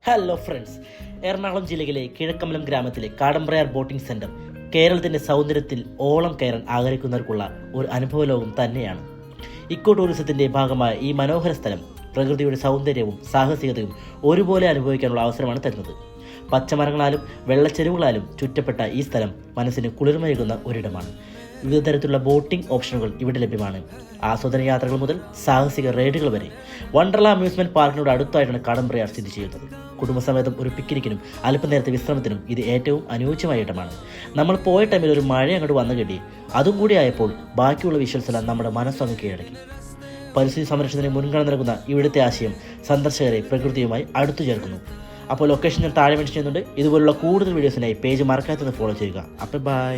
Hello friends, Ernakulam ജില്ലയിലെ കിഴക്കമ്പലം ഗ്രാമത്തിലെ കാടമ്പ്രയാർ boating centre കേരളത്തിന്റെ സൗന്ദര്യത്തിൽ ഓളം കയറാൻ ആഗ്രഹിക്കുന്നവർക്കുള്ള ഒരു അനുഭവ ലോകം തന്നെയാണ്. ഇക്കോ ടൂറിസത്തിന്റെ ഭാഗമായ ഈ മനോഹര സ്ഥലം പ്രകൃതിയുടെ സൗന്ദര്യവും സാഹസികതയും ഒരുപോലെ അനുഭവിക്കാനുള്ള അവസരമാണ് തരുന്നത്. പച്ചമരങ്ങളാലും വെള്ളച്ചെരുവുകളാലും ചുറ്റപ്പെട്ട ഈ സ്ഥലം മനസ്സിന് കുളിർമയേകുന്ന ഒരിടമാണ്. വിവിധ തരത്തിലുള്ള ബോട്ടിംഗ് ഓപ്ഷനുകൾ ഇവിടെ ലഭ്യമാണ്. ആസ്വാദന യാത്രകൾ മുതൽ സാഹസിക റൈഡുകൾ വരെ. വണ്ടർല അമ്യൂസ്മെന്റ് പാർക്കിനോട് അടുത്തായിട്ടാണ് കാടമ്പ്രയാർ സ്ഥിതി ചെയ്യുന്നത്. കുടുംബസമേതം ഒരു പിക്നിക്കിനും അല്പനേരത്തെ വിശ്രമത്തിനും ഇത് ഏറ്റവും അനുയോജ്യമായ ഇടമാണ്. നമ്മൾ പോയ ടൈമിൽ ഒരു മഴ അങ്ങോട്ട് വന്നു കിട്ടി. അതും കൂടി ആയപ്പോൾ ബാക്കിയുള്ള വിഷ്വൽസ് എല്ലാം നമ്മുടെ മനസ്സങ്ങ് കീഴടക്കി. പരിസ്ഥിതി സംരക്ഷണത്തിന് മുൻഗണന നൽകുന്ന ഇവിടുത്തെ ആശയം സന്ദർശകരെ പ്രകൃതിയുമായി അടുത്തു ചേർക്കുന്നു. അപ്പോൾ ലൊക്കേഷൻ ഞാൻ താഴെ മെൻഷൻ ചെയ്യുന്നുണ്ട്. ഇതുപോലുള്ള കൂടുതൽ വീഡിയോസിനായി പേജ് മറക്കാത്തത് ഫോളോ ചെയ്യുക. അപ്പോൾ ബൈ.